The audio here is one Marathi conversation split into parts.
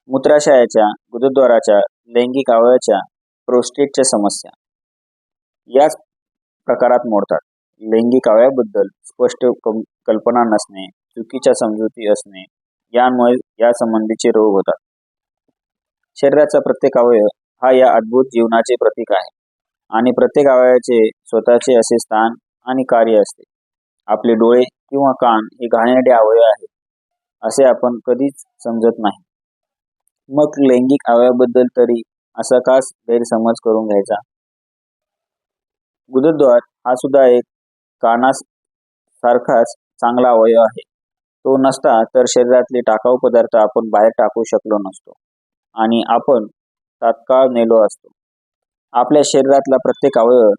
मूत्राशयाच्या, गुदद्वाराच्या, लैंगिक अवयवाच्या, प्रोस्टेटच्या समस्या याच प्रकारात मोडतात. लैंगिक अवयवाबद्दल स्पष्ट कल्पना नसणे, चुकीच्या समजुती असणे यामुळे या संबंधीचे रोग होतात. शरीराचा प्रत्येक अवयव हा या अद्भुत जीवनाचे प्रतीक आहे आणि प्रत्येक अवयवाचे स्वतःचे असे स्थान आणि कार्य असते. आपले डोळे किंवा कान हे घाणेरडे अवयव आहेत असे आपण कधीच समजत नाही. मग लैंगिक अवयवाबद्दल तरी असा का गैरसमज करून घ्यायचा? गुदद्वार हा सुद्धा एक कानासारखाच चांगला अवयव आहे. तो नसता तर शरीरातले टाकाऊ पदार्थ आपण बाहेर टाकू शकलो नसतो आणि आपण तात्काळ मेलो असतो. आपल्या शरीरातला प्रत्येक अवयव,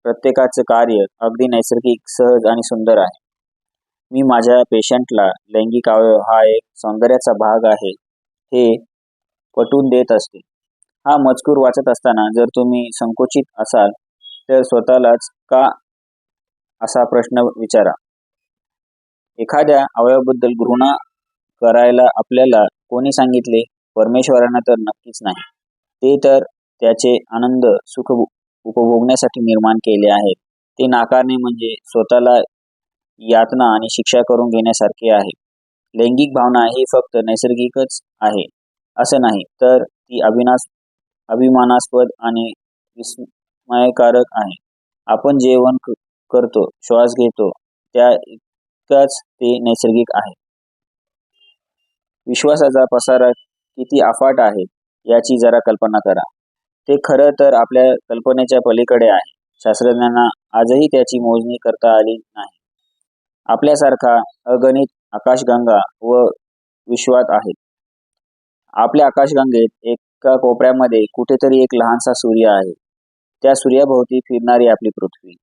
प्रत्येकाचं कार्य अगदी नैसर्गिक, सहज आणि सुंदर आहे. मी माझ्या पेशंटला लैंगिक अवयव हा एक सौंदर्याचा भाग आहे हे पटवून देत असते. हा मजकूर वाचत असताना जर तुम्ही संकोचित असाल तर स्वतःलाच का असा प्रश्न विचारा. एखाद्या अवयवाबद्दल घृणा करायला आपल्याला कोणी सांगितले? परमेश्वरानं तर नक्कीच नाही. ते तर त्याचे आनंद, सुख उपभोगण्यासाठी निर्माण केले आहेत. ते नाकारणे म्हणजे स्वतःला यातना आणि शिक्षा करून घेण्यासारखे आहे. लैंगिक भावना ही फक्त नैसर्गिकच आहे असं नाही, तर ती अभिमानास्पद आणि विस्मयकारक आहे. आपण जेवण करतो, श्वास घेतो त्या इतकाच ते नैसर्गिक आहे. विश्वासाचा पसारा किती अफाट आहे याची जरा कल्पना करा. ते खरं तर आपल्या कल्पनेच्या पलीकडे आहे. शास्त्रज्ञांना आजही त्याची मोजणी करता आली नाही. आपल्यासारखा अगणित आकाशगंगा व विश्वात आहेत. आपल्या आकाशगंगेत एका कोपऱ्यामध्ये कुठेतरी एक लहानसा सूर्य आहे. त्या सूर्याभोवती फिरणारी आपली पृथ्वी.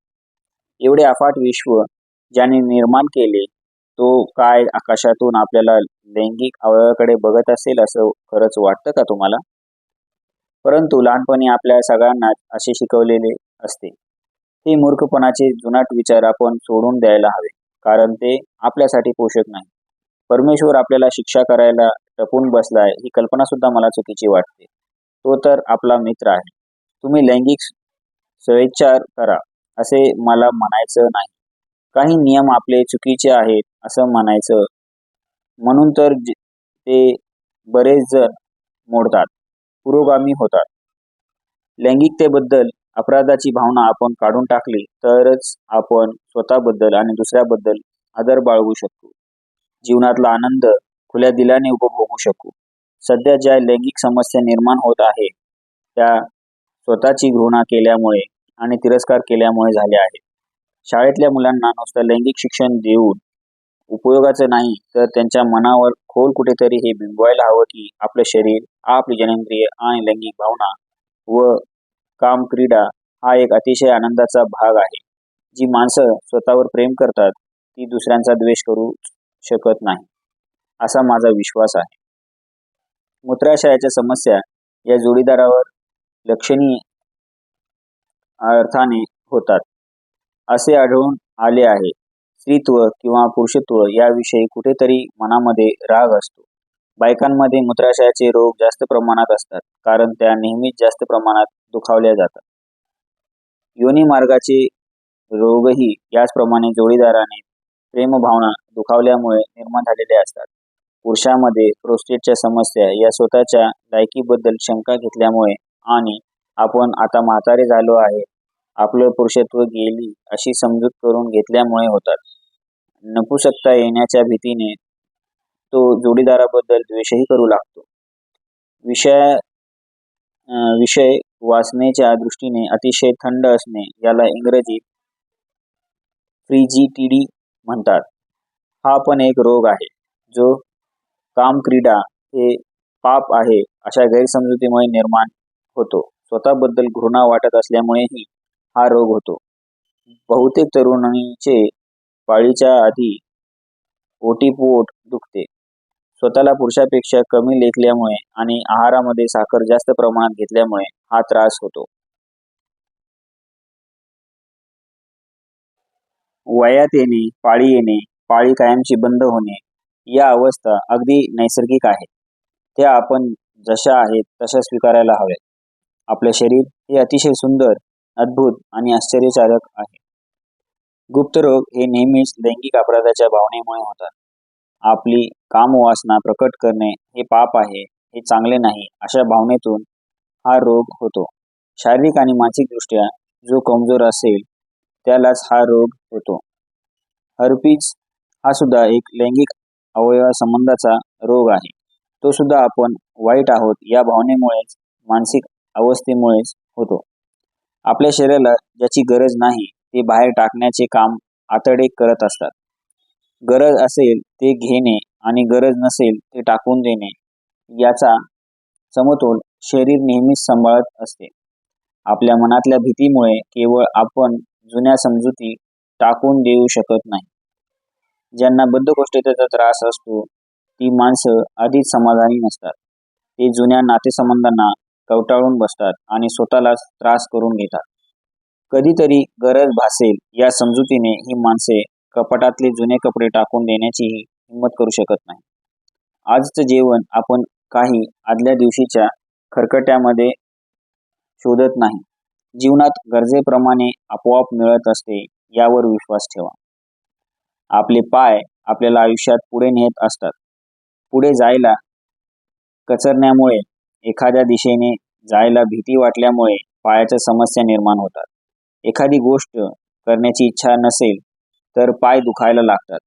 एवढे अफाट विश्व ज्याने निर्माण केले, तो काय आकाशातून आपल्याला लैंगिक अवयवाकडे बघत असेल असं खरंच वाटतं का तुम्हाला? परंतु लहानपणी आपल्या सगळ्यांनाच असे शिकवलेले असते. ते मूर्खपणाचे जुनाट विचार आपण सोडून द्यायला हवे, कारण ते आपल्यासाठी पोषक नाही. परमेश्वर आपल्याला शिक्षा करायला टपून बसलाय ही कल्पना सुद्धा मला चुकीची वाटते. तो तर आपला मित्र आहे. तुम्ही लैंगिक स्वेच्छाचार करा असे मला म्हणायचं नाही. काही नियम आपले चुकीचे आहेत असं म्हणायचं. म्हणून तर ते बरेच जण मोडतात, पुरोगामी होतात. लैंगिकतेबद्दल अपराधाची भावना आपण काढून टाकली तरच आपण स्वतःबद्दल आणि दुसऱ्याबद्दल आदर बाळगू शकतो. जीवनातला आनंद खुल्या दिलाने उपभोगू शकू. सध्या ज्या लैंगिक समस्या निर्माण होत आहे त्या स्वतःची घृणा केल्यामुळे आणि तिरस्कार केल्यामुळे झाल्या आहेत. शाळेतल्या मुलांना नुसतं लैंगिक शिक्षण देऊन उपयोगाचं नाही, तर त्यांच्या मनावर खोल कुठेतरी हे बिंबवायला हवं की आपलं शरीर, आपली जनेंद्रिय आणि लैंगिक भावना व कामक्रीडा हा एक अतिशय आनंदाचा भाग आहे. जी माणसं स्वतःवर प्रेम करतात ती दुसऱ्यांचा द्वेष करू शकत नाही असा माझा विश्वास आहे. मूत्राशयाच्या समस्या या जोडीदारावर लक्षणीय अर्थाने होतात असे आढळून आले आहे. स्त्रीत्व किंवा पुरुषत्व याविषयी कुठेतरी मनामध्ये राग असतो. बायकांमध्ये मूत्राशयाचे रोग जास्त प्रमाणात असतात कारण त्या नेहमीच जास्त प्रमाणात दुखावल्या जातात. योनी मार्गाचे रोगही याचप्रमाणे जोडीदाराने प्रेमभावना दुखावल्यामुळे निर्माण झालेले असतात. पुरुषांमध्ये प्रोस्टेटच्या समस्या या स्वतःच्या लायकीबद्दल शंका घेतल्यामुळे आणि आपण आता म्हातारे झालो आहे, आपलं पुरुषत्व गेली अशी समजूत करून घेतल्यामुळे होतात. नपुंसकता येण्याच्या भीतीने तो जोडीदाराबद्दल द्वेषही करू लागतो. विषय वासनेच्या दृष्टीने अतिशय थंड असणे याला इंग्रजीत फ्रिजिडिटी म्हणतात. हा पण एक रोग आहे जो कामक्रीडा हे पाप आहे अशा गैरसमजुतीमुळे निर्माण होतो. स्वतःबद्दल घृणा वाटत असल्यामुळेही हा रोग होतो. बहुतेक तरुणींचे पाळीच्या आधी ओटीपोट दुखते. स्वतःला पुरुषापेक्षा कमी लेखल्यामुळे आणि आहारामध्ये साखर जास्त प्रमाणात घेतल्यामुळे हा त्रास होतो. वयात येणे, पाळी येणे, पाळी कायमची बंद होणे या अवस्था अगदी नैसर्गिक आहेत. त्या आपण जशा आहेत तशा स्वीकारायला हव्यात. आपले शरीर हे अतिशय सुंदर, अद्भुत आणि आश्चर्यकारक आहे. गुप्तरोग हे नेहमीच लैंगिक अपराधाच्या भावनेमुळे होतात. आपली कामवासना प्रकट करणे हे पाप आहे, हे चांगले नाही, अशा भावनेतून हा रोग होतो. शारीरिक आणि मानसिकदृष्ट्या जो कमजोर असेल त्यालाच हा रोग होतो. हर्पीज हा सुद्धा एक लैंगिक अवयवासंबंधाचा रोग आहे. तो सुद्धा आपण वाईट आहोत या भावनेमुळेच, मानसिक अवस्थेमुळेच होतो. आपल्या शरीराला ज्याची गरज नाही ते बाहेर टाकण्याचे काम आतडे करत असतात. गरज असेल ते घेणे आणि गरज नसेल ते टाकून देणे याचा समतोल शरीर नेहमीच सांभाळत असते. आपल्या मनातल्या भीतीमुळे केवळ आपण जुन्या समजुती टाकून देऊ शकत नाही. ज्यांना बद्धकोष्ठतेचा त्रास असतो ती माणसं आधीच समाधानी नसतात. ते जुन्या नातेसंबंधांना कवटाळून बसतात आणि स्वतःलाच त्रास करून घेतात. कधीतरी गरज भासेल या समजुतीने ही माणसे कपाटातले जुने कपडे टाकून देण्याचीही हिंमत करू शकत नाही. आजचं जेवण आपण काही आदल्या दिवशीच्या खरकट्यामध्ये शोधत नाही. जीवनात गरजेप्रमाणे आपोआप मिळत असते यावर विश्वास ठेवा. आपले पाय आपल्याला आयुष्यात पुढे नेत असतात. पुढे जायला कचरण्यामुळे, एखाद्या दिशेने जायला भीती वाटल्यामुळे पायाच्या समस्या निर्माण होतात. एखादी गोष्ट करण्याची इच्छा नसेल तर पाय दुखायला लागतात.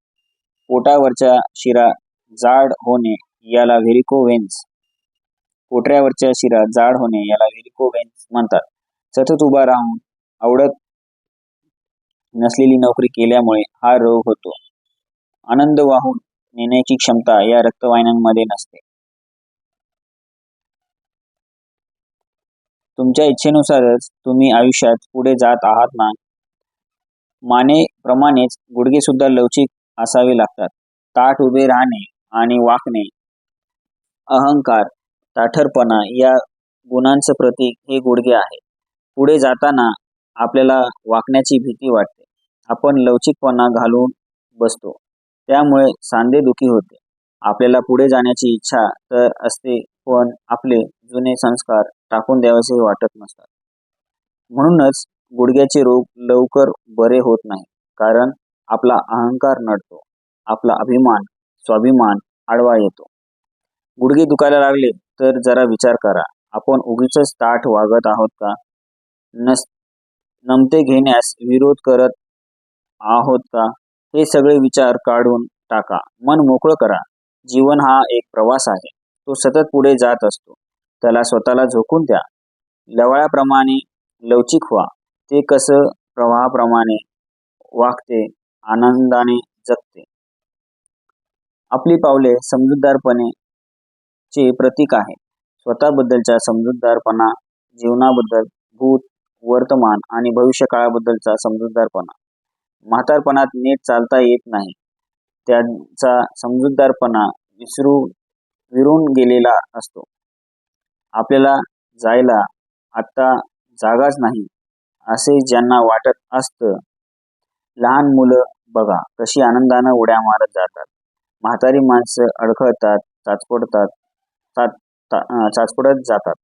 पोटावरच्या शिरा जाड होणे याला व्हेरिकोव्हेन्स पोटऱ्यावरच्या शिरा जाड होणे याला व्हेरिकोव्हेन्स म्हणतात. सतत उभा राहून आवडत नसलेली नोकरी केल्यामुळे हा रोग होतो. आनंद वाहून नेण्याची क्षमता या रक्तवाहिन्यांमध्ये नसते. तुमच्या इच्छेनुसारच तुम्ही आयुष्यात पुढे जात आहात ना. मानेप्रमाणेच गुडघे सुद्धा लवचिक असावे लागतात. ताठ उभे राहणे आणि वाकणे, अहंकार, ताठरपणा या गुणांचं प्रतीक हे गुडघे आहे. पुढे जाताना आपल्याला वाकण्याची भीती वाटते. आपण लवचिकपणा घालून बसतो, त्यामुळे सांधेदुखी होते. आपल्याला पुढे जाण्याची इच्छा तर असते, पण आपले जुने संस्कार टाकून द्यावेसे वाटत नसतात. म्हणूनच गुडघ्याचे रोग लवकर बरे होत नाही, कारण आपला अहंकार नडतो, आपला अभिमान, स्वाभिमान आडवा येतो. गुडघे दुखायला लागले तर जरा विचार करा, आपण उगीचच ताठ वागत आहोत का? नमते घेण्यास विरोध करत आहोत का? हे सगळे विचार काढून टाका. मन मोकळं करा. जीवन हा एक प्रवास आहे. तो सतत पुढे जात असतो. त्याला स्वतःला झोकून द्या. लवळाप्रमाणे लवचिक व्हा. ते कसं प्रवाहाप्रमाणे वागते, आनंदाने जगते. आपली पावले समजूतदारपणेचे प्रतीक आहे. स्वतःबद्दलचा समजूतदारपणा, जीवनाबद्दल, भूत, वर्तमान आणि भविष्यकाळाबद्दलचा समजूतदारपणा. म्हातारपणात नीट चालता येत नाही, त्यांचा समजूतदारपणा विरून गेलेला असतो. आपल्याला जायला आता जागाच नाही असे ज्यांना वाटत असतं, लहान मुलं बघा कशी आनंदानं उड्या मारत जातात. म्हातारी माणसं अडखळतात, चाचपडत जातात.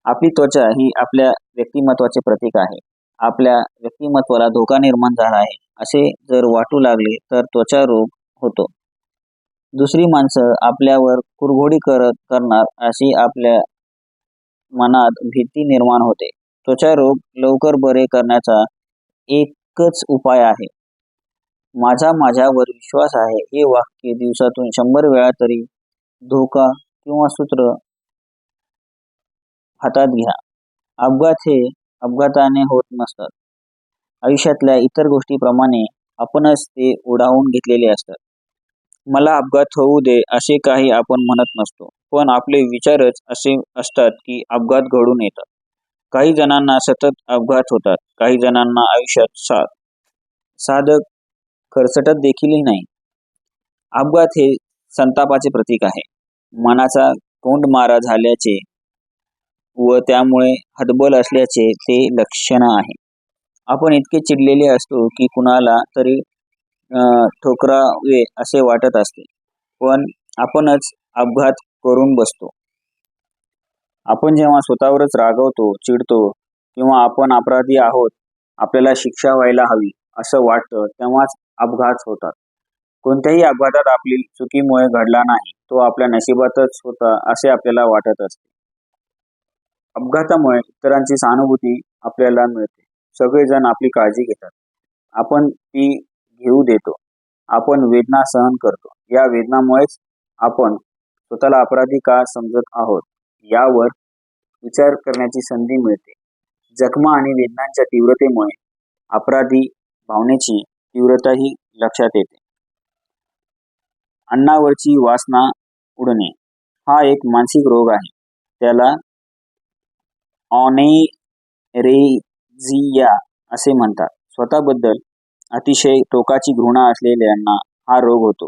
आपली त्वचा ही आपल्या व्यक्तिमत्वाचे प्रतीक आहे. आपल्या व्यक्तिमत्वाला धोका निर्माण झाला आहे असे जर वाटू लागले तर त्वचा रोग होतो. दुसरी माणसं आपल्यावर कुरघोडी करणार अशी आपल्या मनात भीती निर्माण होते. त्वचा रोग लवकर बरे करण्याचा एकच उपाय आहे. माझ्यावर विश्वास आहे हे वाक्य दिवसातून 100 वेळा तरी धोका किंवा सूत्र हातात घ्या. अपघात हे अपघाताने होत नसतात. आयुष्यातल्या इतर गोष्टीप्रमाणे आपणच ते ओढावून घेतलेले असतात. मला अपघात होऊ दे असे काही आपण म्हणत नसतो, पण आपले विचारच असे असतात की अपघात घडून येतात. काही जणांना सतत अपघात होतात. काही जणांना आयुष्यात साधं खरचटत देखील नाही. अपघात हे संतापाचे प्रतीक आहे. मनाचा कोंडमारा झाल्याचे व त्यामुळे हतबल असल्याचे ते लक्षण आहे. आपण इतके चिडलेले असतो की कुणाला तरी ठोकरावे असे वाटत असते, पण आपणच अपघात करून बसतो. आपण जेव्हा स्वतःवरच रागवतो, चिडतो किंवा आपण अपराधी आहोत, आपल्याला शिक्षा व्हायला हवी असं वाटतं, तेव्हाच अपघात होतात. कोणत्याही अपघातात आपली चुकीमुळे घडला नाही, तो आपल्या नशिबातच होता असे आपल्याला वाटत असते. अपघातामुळे इतरांची सहानुभूती आपल्याला मिळते. सगळेजण आपली काळजी घेतात. आपण ती घेऊ देतो. आपण वेदना सहन करतो. या वेदनामुळेच आपण स्वतःला अपराधी का समजत आहोत यावर विचार करण्याची संधी मिळते. जखमा आणि वेदनांच्या तीव्रतेमुळे अपराधी भावनेची तीव्रताही लक्षात येते. अन्नावरची वासना उडणे हा एक मानसिक रोग आहे. त्याला ऑनेरेझिया असे म्हणतात. स्वतःबद्दल अतिशय टोकाची घृणा असलेल्यांना हा रोग होतो.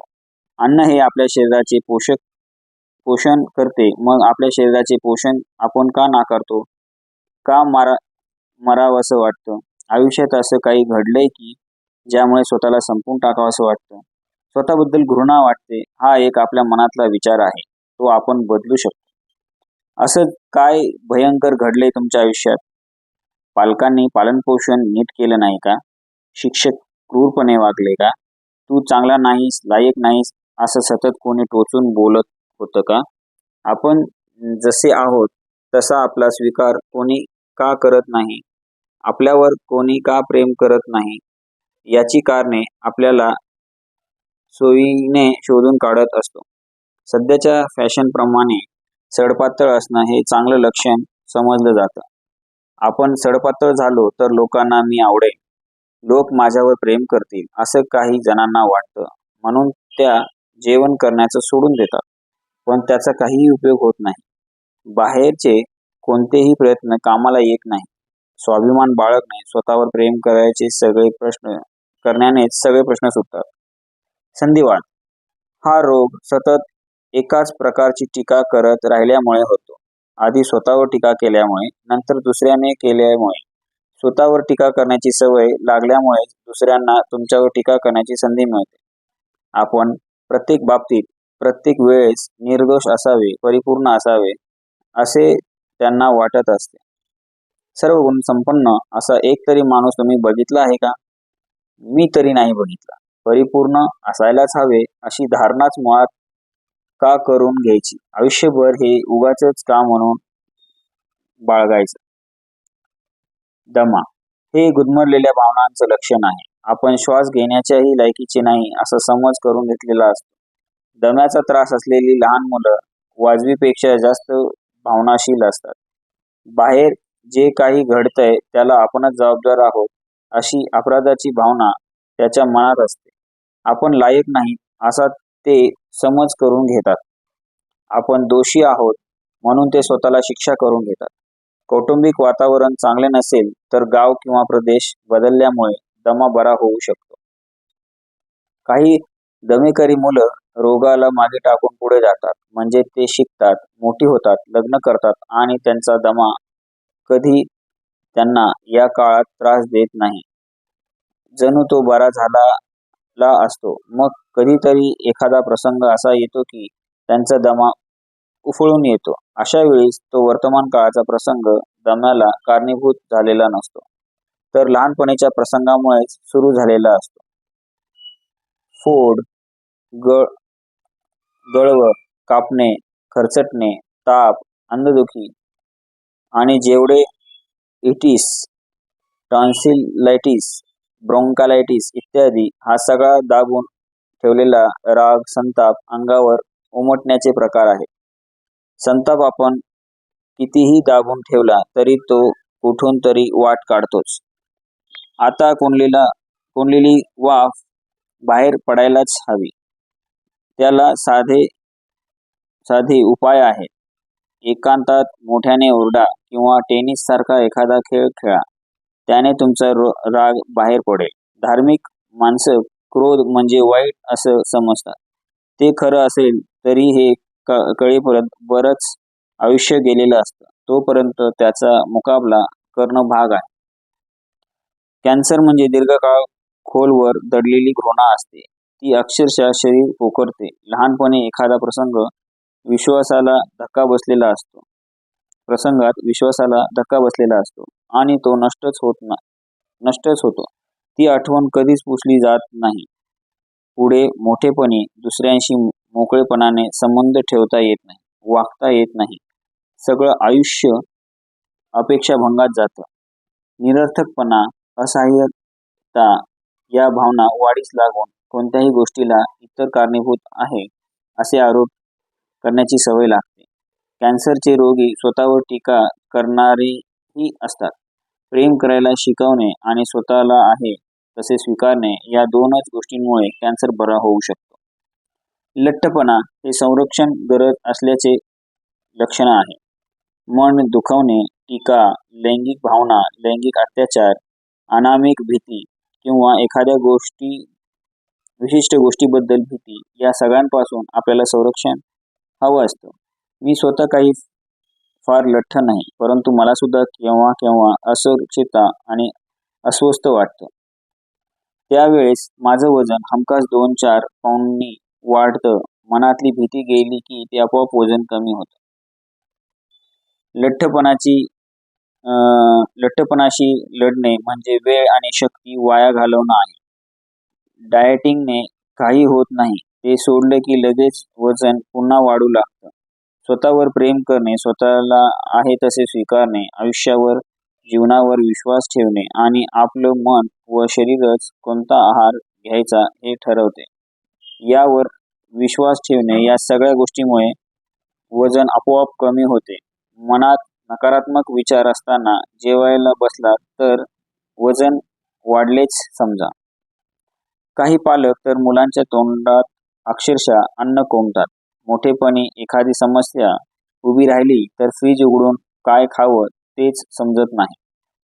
अन्न हे आपल्या शरीराचे पोषण करते, मग आपल्या शरीराचे पोषण आपण का नाकारतो? का मरावंसं वाटतं? आयुष्यात असं काही घडलंय की ज्यामुळे स्वतःला संपून टाकावंसं वाटतं? स्वतःबद्दल घृणा वाटते हा एक आपल्या मनातला विचार आहे. तो आपण बदलू शकतो. असं काय भयंकर घडलंय तुमच्या आयुष्यात? पालकांनी पालनपोषण नीट केलं नाही का? शिक्षक क्रूरपणे वागले का? तू चांगला नाहीस, लायक नाहीस असं सतत कोणी टोचून बोलत होतं का? आपण जसे आहोत तसा आपला स्वीकार कोणी का करत नाही? आपल्यावर कोणी का प्रेम करत नाही? याची कारणे आपल्याला सोयीने शोधून काढत असतो. सध्याच्या फॅशनप्रमाणे सडपातळ असणं हे चांगलं लक्षण समजलं जातं. आपण सडपातळ झालो तर लोकांना मी आवडेल, लोक माझ्यावर प्रेम करतील असं काही जणांना वाटतं, म्हणून त्या जेवण करण्याचं सोडून देतात. पण त्याचा काहीही उपयोग होत नाही. बाहेरचे कोणतेही प्रयत्न कामाला येत नाही. स्वाभिमान बाळगणे, स्वतःवर प्रेम करण्यानेच सगळे प्रश्न सुटतात. संधिवात हा रोग सतत एकाच प्रकारची टीका करत राहिल्यामुळे होतो. आधी स्वतःवर टीका केल्यामुळे, नंतर दुसऱ्याने केल्यामुळे. स्वतःवर टीका करण्याची सवय लागल्यामुळे दुसऱ्यांना तुमच्यावर टीका करण्याची संधी मिळते. आपण प्रत्येक बाबतीत, प्रत्येक वेळेस निर्दोष असावे, परिपूर्ण असावे असे त्यांना वाटत असते. सर्व गुण संपन्न असा एक तरी माणूस तुम्ही बघितला आहे का? मी तरी नाही बघितला. परिपूर्ण असायलाच हवे अशी धारणाच मुळात का करून घ्यायची? आयुष्यभर हे उगाचच का म्हणून बाळगायचं? दमा हे गुदमरलेल्या भावनांचं लक्षण आहे. आपण श्वास घेण्याच्याही लायकीचे नाही असा समज करून घेतलेला असतो. दम्याचा त्रास असलेली लहान मुलं वाजवीपेक्षा जास्त भावनाशील असतात. बाहेर जे काही घडतंय त्याला आपणच जबाबदार आहोत अशी अपराधाची भावना त्याच्या मनात असते. आपण लायक नाही असा ते समज करून घेतात. आपण दोषी आहोत म्हणून ते स्वतःला शिक्षा करून घेतात. कौटुंबिक वातावरण चांगले नसेल तर गाव किंवा प्रदेश बदलल्यामुळे दमा बरा होऊ शकतो. काही दमेकरी मुलं रोगाला मागे टाकून पुढे जातात. म्हणजे ते शिकतात, मोठी होतात, लग्न करतात आणि त्यांचा दमा कधी त्यांना या काळात त्रास देत नाही. जणू तो बरा झालेला असतो. मग कधीतरी एखादा प्रसंग असा येतो की त्यांचा दमा उफळून येतो. अशा वेळेस तो वर्तमान काळाचा प्रसंग दम्याला कारणीभूत झालेला नसतो, तर लहानपणीच्या प्रसंगामुळेच सुरू झालेला असतो. फोड, गळव, कापणे, खरचटणे, ताप, अंधदुखी आणि जेवढे इटिस, टॉन्सिलायटिस, ब्रोंकालायटिस इत्यादी हा सगळा दाबून ठेवलेला राग, संताप अंगावर उमटण्याचे प्रकार आहेत. संताप आपण कितीही दाबून ठेवला तरी तो कुठून तरी वाट काढतोच. आता कोंडलेली वाफ बाहेर पडायलाच हवी. त्याला साधे उपाय आहेत. एकांतात मोठ्याने ओरडा किंवा टेनिस सारखा एखादा खेळ खेळा. त्याने तुमचा राग बाहेर पडेल. धार्मिक माणसं क्रोध म्हणजे वाईट असं समजतात. ते खरं असेल तरी हे कळेपर्यंत बरंच आयुष्य गेलेलं असतं. तोपर्यंत त्याचा मुकाबला करणं भाग आहे. कॅन्सर म्हणजे दीर्घकाळ खोलवर दडलेली घृणा असते. ती अक्षरशः शरीर पोखरते. लहानपणी एखादा प्रसंग विश्वासाला धक्का बसलेला असतो प्रसंगात विश्वासाला धक्का बसलेला असतो आणि तो नष्टच होतो. ती आठवण कधीच पुसली जात नाही. पुढे मोठेपणी दुसऱ्यांशी मोकळेपणाने संबंध ठेवता येत नाही, वागता येत नाही. सगळं आयुष्य अपेक्षाभंगात जातं. निरर्थकपणा, असहाय्यता या भावना वाढीस लागून कोणत्याही गोष्टीला इतर कारणीभूत आहे असे आरोप करण्याची सवय लागते. कॅन्सरचे रोगी स्वतःवर टीका करणारेही असतात. प्रेम करायला शिकवणे आणि स्वतःला आहे तसे स्वीकारणे या दोनच गोष्टींमुळे कॅन्सर बरा होऊ शकतो. लठ्ठपणा हे संरक्षण गरज असल्याचे लक्षण आहे. मन दुखवणे, टीका, लैंगिक भावना, लैंगिक अत्याचार, अनामिक भीती किंवा एखाद्या विशिष्ट गोष्टीबद्दल भीती या सगळ्यांपासून आपल्याला संरक्षण हवं असतं. मी स्वतः काही फार लठ्ठ नाही, परंतु मला सुद्धा केव्हा केव्हा असुरक्षितता आणि अस्वस्थ वाटतं. त्यावेळेस माझं वजन हमखास 2-4 पाऊंडनी वाढतं. मनातली भीती गेली की ते आपोआप वजन कमी होतं. लठ्ठपणाशी लढणे म्हणजे वेळ आणि शक्ती वाया घालवणं आहे. डाएटिंगने काही होत नाही. ते सोडलं की लगेच वजन पुन्हा वाढू लागतं. स्वतःवर प्रेम करणे, स्वतःला आहे तसे स्वीकारणे, आयुष्यावर, जीवनावर विश्वास ठेवणे आणि आपलं मन व शरीरच कोणता आहार घ्यायचा हे ठरवते. यावर विश्वास ठेवणे या सगळ्या गोष्टीमुळे वजन आपोआप कमी होते. मनात नकारात्मक विचार असताना जेवायला बसलात तर वजन वाढलेच समजा. काही पालक तर मुलांच्या तोंडात अक्षरशः अन्न कोंबतात. मोठेपणी एखादी समस्या उभी राहिली तर फ्रीज उघडून काय खावं तेच समजत नाही.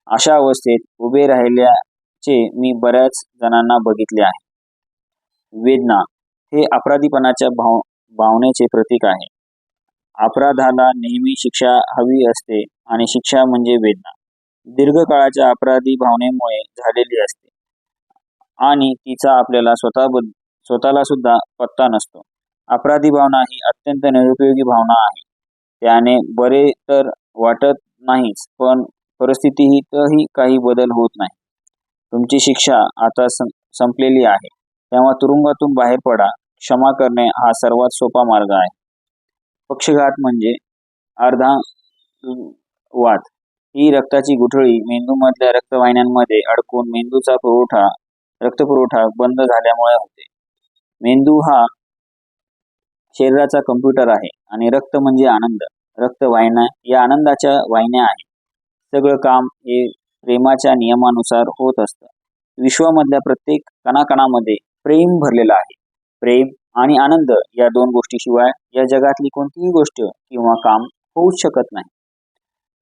अशा अवस्थेत उभे राहिल्याचे मी बऱ्याच जणांना बघितले आहे. वेदना हे अपराधीपणाच्या भावनेचे प्रतीक आहे. अपराधाला नेहमी शिक्षा हवी असते आणि शिक्षा म्हणजे वेदना दीर्घकाळाच्या अपराधी भावनेमुळे झालेली असते आणि तिचा आपल्याला स्वतःला सुद्धा पत्ता नसतो. अपराधी भावना ही अत्यंत निरुपयोगी भावना आहे. त्याने बरे तर वाटत नाहीच, पण परिस्थितीतही काही बदल होत नाही. तुमची शिक्षा आता संपलेली आहे, तेव्हा तुरुंगातून बाहेर पडा. क्षमा करणे हा सर्वात सोपा मार्ग आहे. पक्षघात म्हणजे अर्धांगवात ही रक्ताची गुठळी मेंदूमधल्या रक्तवाहिन्यांमध्ये अडकून मेंदूचा रक्तपुरवठा बंद झाल्यामुळे होते. मेंदू हा शरीराचा कम्प्युटर आहे आणि रक्त म्हणजे आनंद. रक्तवाहिन्या या आनंदाच्या वाहिन्या आहेत. सगळं काम हे प्रेमाच्या नियमानुसार होत असतं. विश्वामधल्या प्रत्येक कणाकणामध्ये प्रेम भरलेलं आहे. प्रेम आणि आनंद या दोन गोष्टीशिवाय या जगातली कोणतीही गोष्ट किंवा काम होऊच शकत नाही.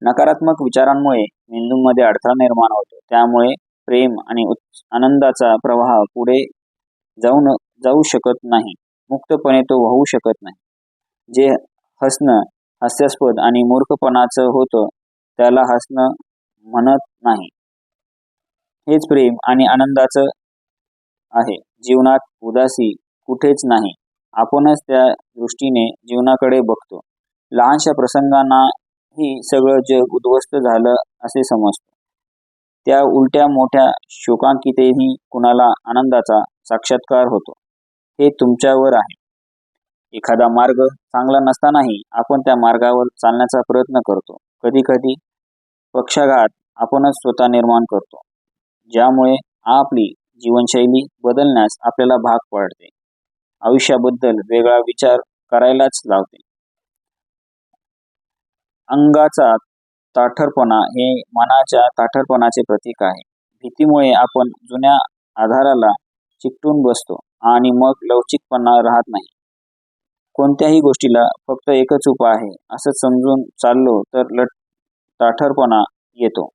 नकारात्मक विचारांमुळे मेंदूमध्ये अडथळा निर्माण होतो. त्यामुळे प्रेम आणि आनंदाचा प्रवाह पुढे जाऊ शकत नाही. मुक्तपणे तो वाहू शकत नाही. जे हसणं हास्यास्पद आणि मूर्खपणाचं होतं त्याला हसणं म्हणत नाही. हेच प्रेम आणि आनंदाचं आहे. जीवनात उदासी कुठेच नाही. आपणच त्या दृष्टीने जीवनाकडे बघतो. लहानशा प्रसंगांनाही सगळं जग उद्ध्वस्त झालं असे समजतो. त्या उलट्या मोठ्या शोकांकितेही कुणाला आनंदाचा साक्षात्कार होतो. हे तुमच्यावर आहे. एखादा मार्ग चांगला नसतानाही आपण त्या मार्गावर चालण्याचा प्रयत्न करतो. कधी कधी पक्षाघात आपणच स्वतः निर्माण करतो, ज्यामुळे आपली जीवनशैली बदलण्यास आपल्याला भाग पडते. आयुष्याबद्दल वेगळा विचार करायलाच लावते. अंगाचा ताठरपणा हे मनाच्या ताठरपणाचे प्रतीक आहे. भीतीमुळे आपण जुन्या आधाराला चिकटून बसतो आणि मग लवचिकपणा राहत नाही. कोणत्याही गोष्टीला फक्त एकच उपाय आहे असं समजून चाललो तर ताठरपणा येतो.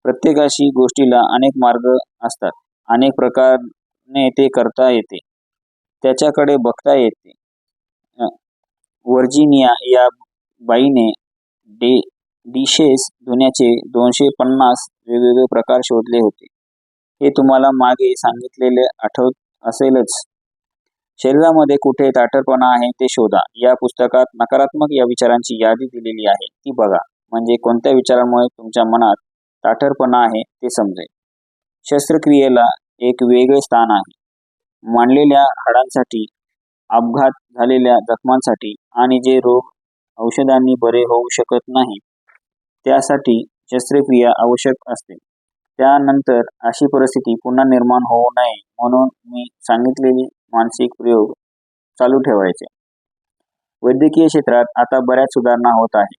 प्रत्येकाशी गोष्टीला अनेक मार्ग असतात. अनेक प्रकारे ते करता येते. त्याच्याकडे बघता येते. व्हर्जिनिया या बाईने डिशेस धुण्याचे 250 वेगवेगळे प्रकार शोधले होते. हे तुम्हाला मागे सांगितलेले आठवत असेलच. शरीरामध्ये कुठे ताठरपणा आहे ते शोधा. या पुस्तकात नकारात्मक या विचारांची यादी दिलेली आहे, ती बघा. म्हणजे कोणत्या विचारांमुळे तुमच्या मनात ताठरपणा आहे ते समजेल. शस्त्रक्रियेला एक वेगळे स्थान आहे. मांडलेल्या हाडांसाठी, अपघात झालेल्या जखमांसाठी आणि जे रोग औषधांनी बरे होऊ शकत नाही त्यासाठी शस्त्रक्रिया आवश्यक असते. त्यानंतर अशी परिस्थिती पुन्हा निर्माण होऊ नये म्हणून मी सांगितलेली मानसिक प्रयोग चालू ठेवायचे. वैद्यकीय क्षेत्रात आता बऱ्याच सुधारणा होत आहे.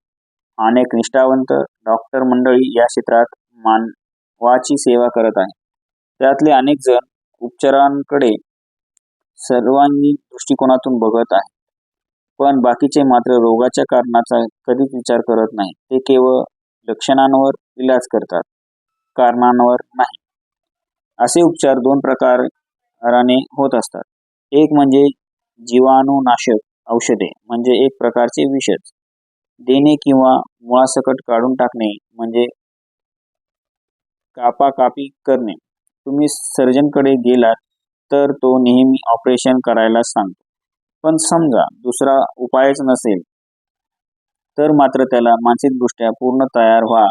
अनेक निष्ठावंत डॉक्टर मंडळी या क्षेत्रात मानवाची सेवा करत आहे. त्यातले अनेक जण उपचारांकडे सर्वांगीण दृष्टिकोनातून बघत आहे. पण बाकीचे मात्र रोगाच्या कारणाचा कधीच विचार करत नाही. ते केवळ लक्षणांवर इलाज करतात, कारणांवर नाही. असे उपचार दोन प्रकाराने होत असतात. एक म्हणजे जीवाणुनाशक औषधे, म्हणजे एक प्रकारचे विषच देणे किंवा मुळासकट काढून टाकणे, म्हणजे कापाकापी करणे. तुम्ही सर्जनकडे गेलात तर तो नेहमी ऑपरेशन करायला सांगतो. पण समजा दुसरा उपायच नसेल तर मात्र त्याला मानसिकदृष्ट्या पूर्ण तयार व्हा,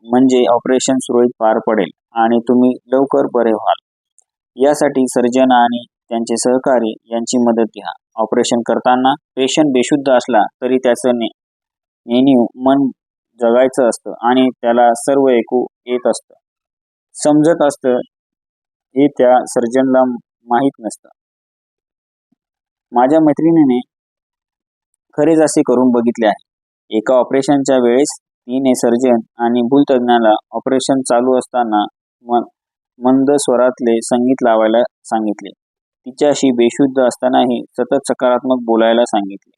म्हणजे ऑपरेशन सुरळीत पार पडेल आणि तुम्ही लवकर बरे व्हाल. यासाठी सर्जन आणि त्यांचे सहकारी यांची मदत घ्या. ऑपरेशन करताना पेशंट बेशुद्ध असला तरी त्याचं नेणीव मन जगायचं असतं आणि त्याला सर्व ऐकू येत असतं, समजत असतं. हे त्या सर्जनला माहीत नसतं. माझ्या मैत्रिणीने खरेच असे करून बघितले आहे. एका ऑपरेशनच्या वेळेस तिने सर्जन आणि भूलतज्ञाला ऑपरेशन चालू असताना मंद स्वरातले संगीत लावायला सांगितले. तिच्याशी बेशुद्ध असतानाही सतत सकारात्मक बोलायला सांगितले.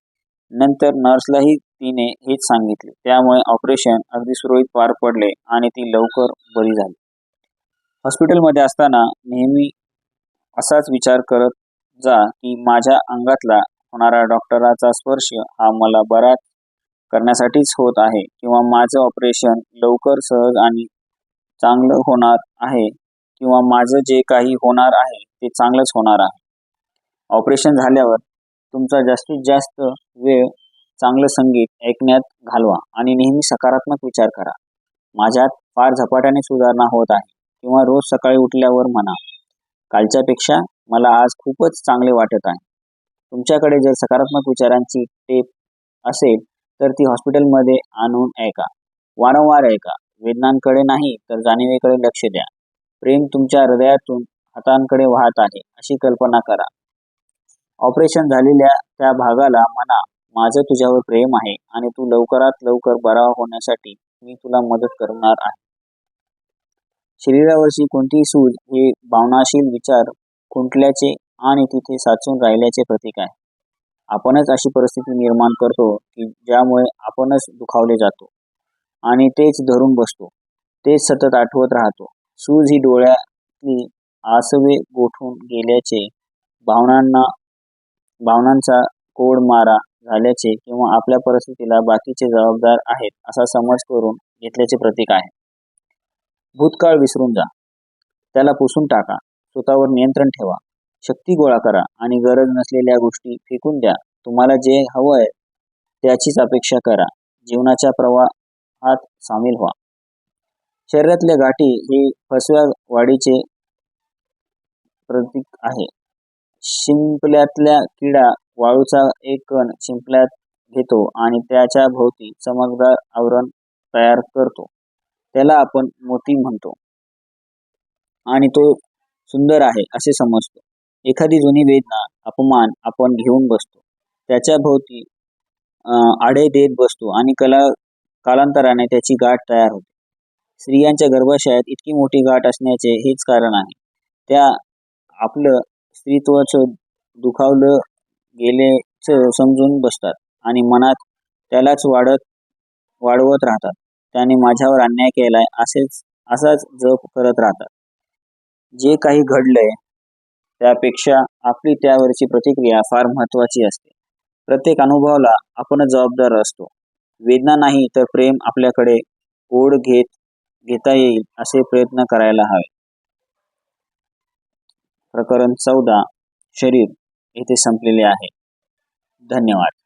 नंतर नर्सलाही तिने हेच सांगितले. त्यामुळे ऑपरेशन अगदी सुरळीत पार पडले आणि ती लवकर बरी झाली. हॉस्पिटलमध्ये असताना नेहमी असाच विचार करत जा की माझ्या अंगातला होणारा डॉक्टराचा स्पर्श हा मला बरा करण्यासाठीच होत आहे, किंवा माझं ऑपरेशन लवकर, सहज आणि चांगलं होणार आहे, किंवा माझं जे काही होणार आहे ते चांगलंच होणार आहे. ऑपरेशन झाल्यावर तुमचा जास्तीत जास्त वेळ चांगलं संगीत ऐकण्यात घालवा आणि नेहमी सकारात्मक विचार करा. माझ्यात फार झपाट्याने सुधारणा होत आहे, किंवा रोज सकाळी उठल्यावर म्हणा, कालच्यापेक्षा मला आज खूपच चांगले वाटत आहे. तुमच्याकडे जर सकारात्मक विचारांची टेप असेल तर ती हॉस्पिटलमध्ये आणून ऐका. वारंवार ऐका. वेदनांकडे नाही तर जाणीवेकडे लक्ष द्या. प्रेम तुमच्या हृदयातून हातांकडे वाहत आहे अशी कल्पना करा. ऑपरेशन झालेल्या त्या भागाला म्हणा, माझं तुझ्यावर प्रेम आहे आणि तू लवकरात लवकर बरा होण्यासाठी मी तुला मदत करणार आहे. शरीरावरची कोणतीही सूज हे भावनाशील विचार खुंटल्याचे आणि तिथे साचून राहिल्याचे प्रतीक आहे. आपणच अशी परिस्थिती निर्माण करतो की ज्यामुळे आपणच दुखावले जातो आणि तेच धरून बसतो, तेच सतत आठवत राहतो. सूज ही डोळ्यातली आसवे गोठून गेल्याचे, भावनांचा कोड मारा झाल्याचे, किंवा आपल्या परिस्थितीला बाकीचे जबाबदार आहेत असा समज करून घेतल्याचे प्रतीक आहे. भूतकाळ विसरून जा, त्याला पुसून टाका. स्वतःवर नियंत्रण ठेवा. शक्ती गोळा करा आणि गरज नसलेल्या गोष्टी फेकून द्या. तुम्हाला जे हवंय त्याचीच अपेक्षा करा. जीवनाच्या प्रवाहात सामील व्हा. शरीरातल्या गाठी हे फसव्या वाढीचे प्रतीक आहे. शिंपल्यातल्या किडा वाळूचा एक कण शिंपल्यात घेतो आणि त्याच्या भोवती चमकदार आवरण तयार करतो. त्याला आपण मोती म्हणतो आणि तो सुंदर आहे असे समजतो. एखादी जुनी वेदना, अपमान आपण घेऊन बसतो, त्याच्या भोवती आडे देत बसतो आणि कालांतराने त्याची गाठ तयार होते. स्त्रियांच्या गर्भाशयात इतकी मोठी गाठ असण्याचे हेच कारण आहे. त्या आपलं स्त्रीत्वच दुखावलं गेलेच समजून बसतात आणि मनात त्यालाच वाढवत राहतात. त्याने माझ्यावर अन्याय केलाय असाच जप करत राहतात. जे काही घडलंय त्यापेक्षा आपली त्यावरची प्रतिक्रिया फार महत्त्वाची असते. प्रत्येक अनुभवाला आपणच जबाबदार असतो. वेदना नाही तर प्रेम आपल्याकडे ओढ घेता येईल असे प्रयत्न करायला हवे. प्रकरण 14. शरीर. येथे संपलेले आहे. धन्यवाद.